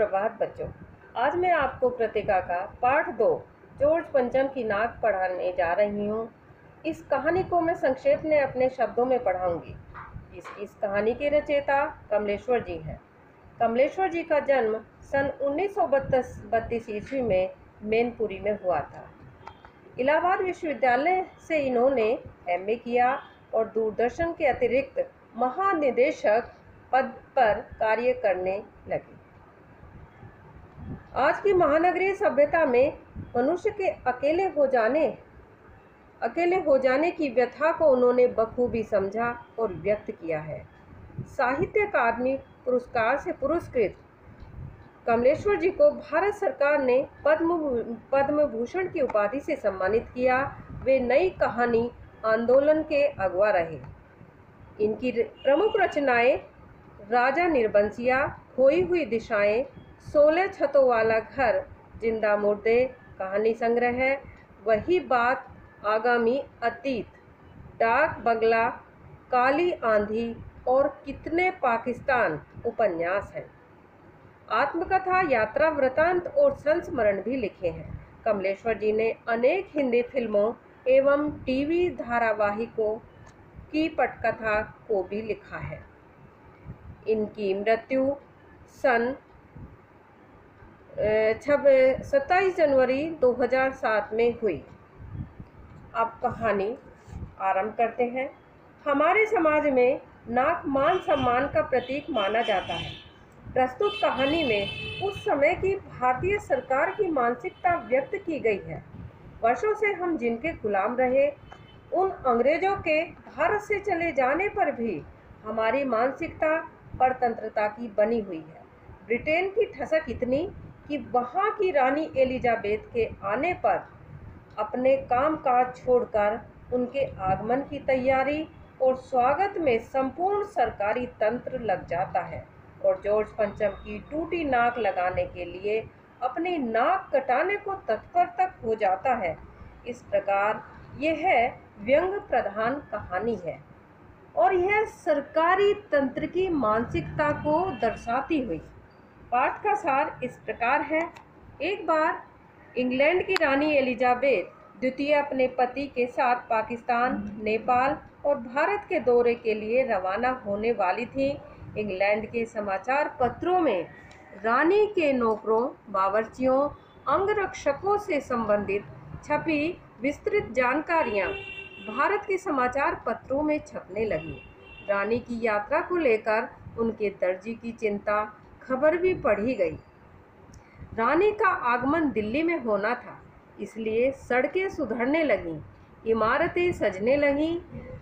सुप्रभात बच्चों। आज मैं आपको कृतिका का पाठ 2 जॉर्ज पंचम की नाक पढ़ाने जा रही हूँ। इस कहानी को मैं संक्षेप में अपने शब्दों में पढ़ाऊंगी। इस कहानी के रचयिता कमलेश्वर जी हैं। कमलेश्वर जी का जन्म सन 1932 ईस्वी में मैनपुरी में हुआ था। इलाहाबाद विश्वविद्यालय से इन्होंने एमए किया और दूरदर्शन के अतिरिक्त महानिदेशक पद पर कार्य करने लगे। आज की महानगरीय सभ्यता में मनुष्य के अकेले हो जाने की व्यथा को उन्होंने बखूबी समझा और व्यक्त किया है। साहित्य अकादमी पुरस्कार से पुरस्कृत कमलेश्वर जी को भारत सरकार ने पद्म भूषण की उपाधि से सम्मानित किया। वे नई कहानी आंदोलन के अगुवा रहे। इनकी प्रमुख रचनाएं राजा निर्बंसिया, खोई हुई दिशाएं, 16 छतों वाला घर, जिंदा मुर्दे, कहानी संग्रह है, वही बात, आगामी अतीत, डाक बंगला, काली आंधी और कितने पाकिस्तान उपन्यास हैं। आत्मकथा, यात्रा वृतांत और संस्मरण भी लिखे हैं। कमलेश्वर जी ने अनेक हिंदी फिल्मों एवं टीवी धारावाहिकों की पटकथा को भी लिखा है। इनकी मृत्यु सन 27 जनवरी 2007 में हुई। अब कहानी आरंभ करते हैं। हमारे समाज में नाक मान सम्मान का प्रतीक माना जाता है। प्रस्तुत कहानी में उस समय की भारतीय सरकार की मानसिकता व्यक्त की गई है। वर्षों से हम जिनके गुलाम रहे, उन अंग्रेजों के भारत से चले जाने पर भी हमारी मानसिकता परतंत्रता की बनी हुई है। ब्रिटेन की ठसक इतनी कि वहाँ की रानी एलिजाबेथ के आने पर अपने काम काज छोड़कर उनके आगमन की तैयारी और स्वागत में संपूर्ण सरकारी तंत्र लग जाता है और जॉर्ज पंचम की टूटी नाक लगाने के लिए अपनी नाक कटाने को तत्पर तक हो जाता है। इस प्रकार यह व्यंग्य प्रधान कहानी है और यह सरकारी तंत्र की मानसिकता को दर्शाती हुई। पाठ का सार इस प्रकार है। एक बार इंग्लैंड की रानी एलिजाबेथ द्वितीय अपने पति के साथ पाकिस्तान, नेपाल और भारत के दौरे के लिए रवाना होने वाली थी। इंग्लैंड के समाचार पत्रों में रानी के नौकरों, बावर्चियों, अंगरक्षकों से संबंधित छपी विस्तृत जानकारियां भारत के समाचार पत्रों में छपने लगी। रानी की यात्रा को लेकर उनके दर्जी की चिंता खबर भी पढ़ी गई। रानी का आगमन दिल्ली में होना था, इसलिए सड़कें सुधरने लगीं, इमारतें सजने लगीं।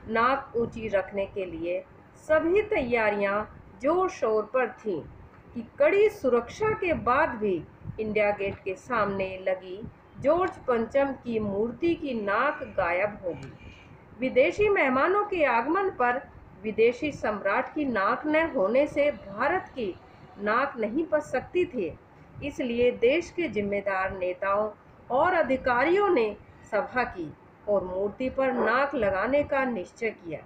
नाक ऊंची रखने के लिए सभी तैयारियां जोर शोर पर थीं कि कड़ी सुरक्षा के बाद भी इंडिया गेट के सामने लगी जॉर्ज पंचम की मूर्ति की नाक गायब होगी। विदेशी मेहमानों के आगमन पर विदेशी सम्राट की नाक न होने से भारत की नाक नहीं बच सकती थी। इसलिए देश के जिम्मेदार नेताओं और अधिकारियों ने सभा की और मूर्ति पर नाक लगाने का निश्चय किया।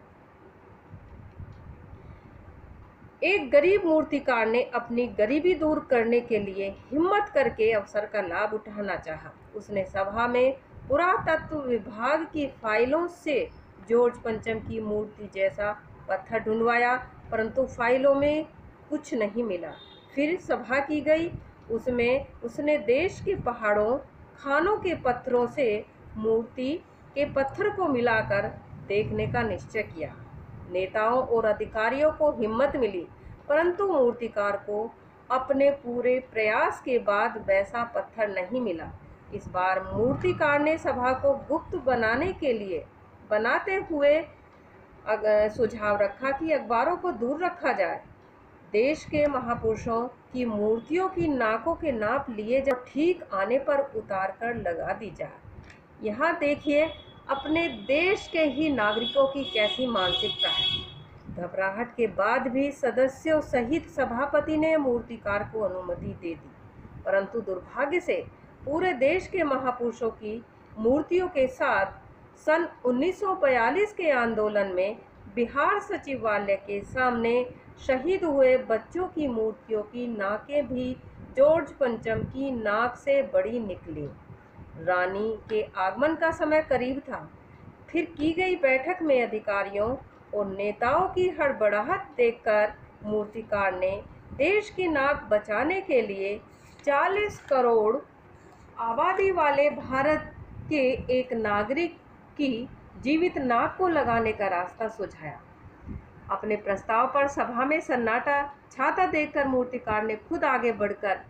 एक गरीब मूर्तिकार ने अपनी गरीबी दूर करने के लिए हिम्मत करके अवसर का लाभ उठाना चाहा। उसने सभा में पुरातत्व विभाग की फाइलों से जॉर्ज पंचम की मूर्ति जैसा पत्थर ढूंढवाया, परंतु फाइलों में कुछ नहीं मिला। फिर सभा की गई। उसमें उसने देश के पहाड़ों, खानों के पत्थरों से मूर्ति के पत्थर को मिलाकर देखने का निश्चय किया। नेताओं और अधिकारियों को हिम्मत मिली, परंतु मूर्तिकार को अपने पूरे प्रयास के बाद वैसा पत्थर नहीं मिला। इस बार मूर्तिकार ने सभा को गुप्त बनाते हुए सुझाव रखा कि अखबारों को दूर रखा जाए। देश के महापुरुषों की मूर्तियों की नाकों के नाप लिए जब ठीक आने पर उतार कर लगा दी जाए। यहाँ देखिए अपने देश के ही नागरिकों की कैसी मानसिकता है। घबराहट के बाद भी सदस्यों सहित सभापति ने मूर्तिकार को अनुमति दे दी, परंतु दुर्भाग्य से पूरे देश के महापुरुषों की मूर्तियों के साथ सन 1942 के आंदोलन में बिहार सचिवालय के सामने शहीद हुए बच्चों की मूर्तियों की नाकें भी जॉर्ज पंचम की नाक से बड़ी निकली। रानी के आगमन का समय करीब था। फिर की गई बैठक में अधिकारियों और नेताओं की हड़बड़ाहट देखकर मूर्तिकार ने देश की नाक बचाने के लिए 40 करोड़ आबादी वाले भारत के एक नागरिक की जीवित नाक को लगाने का रास्ता सुझाया। अपने प्रस्ताव पर सभा में सन्नाटा छाता देखकर मूर्तिकार ने खुद आगे बढ़कर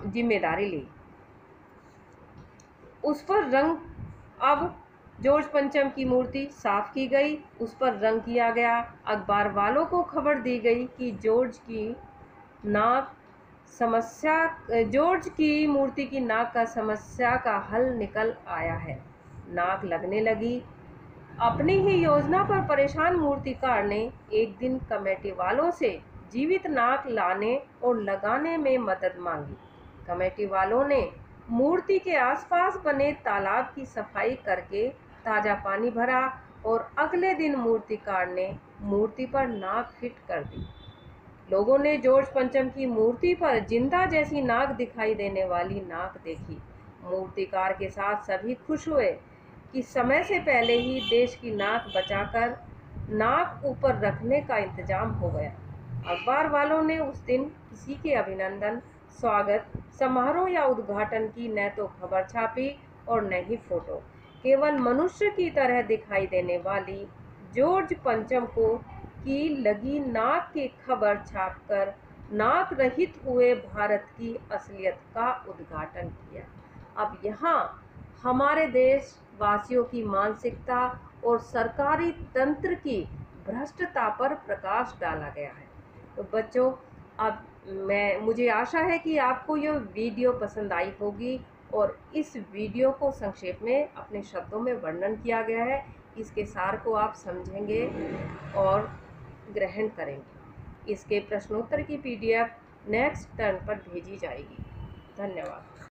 जिम्मेदारी ली। उस पर रंग अब जॉर्ज पंचम की मूर्ति साफ की गई, उस पर रंग किया गया। अखबार वालों को खबर दी गई कि जॉर्ज की मूर्ति की नाक का समस्या का हल निकल आया है। नाक लगने लगी। अपनी ही योजना पर परेशान मूर्तिकार ने एक दिन कमेटी वालों से जीवित नाक लाने और लगाने में मदद मांगी। कमेटी वालों ने मूर्ति के आसपास बने तालाब की सफाई करके ताज़ा पानी भरा और अगले दिन मूर्तिकार ने मूर्ति पर नाक फिट कर दी। लोगों ने जॉर्ज पंचम की मूर्ति पर जिंदा जैसी नाक दिखाई देने वाली नाक देखी। मूर्तिकार के साथ सभी खुश हुए कि समय से पहले ही देश की नाक बचाकर नाक ऊपर रखने का इंतजाम हो गया। अखबार वालों ने उस दिन किसी के अभिनंदन, स्वागत समारोह या उद्घाटन की न तो खबर छापी और न ही फोटो। केवल मनुष्य की तरह दिखाई देने वाली जॉर्ज पंचम को की लगी नाक की खबर छापकर नाक रहित हुए भारत की असलियत का उद्घाटन किया। अब यहाँ हमारे देश वासियों की मानसिकता और सरकारी तंत्र की भ्रष्टता पर प्रकाश डाला गया है। तो बच्चों, अब मुझे आशा है कि आपको यह वीडियो पसंद आई होगी और इस वीडियो को संक्षेप में अपने शब्दों में वर्णन किया गया है। इसके सार को आप समझेंगे और ग्रहण करेंगे। इसके प्रश्नोत्तर की PDF नेक्स्ट टर्न पर भेजी जाएगी। धन्यवाद।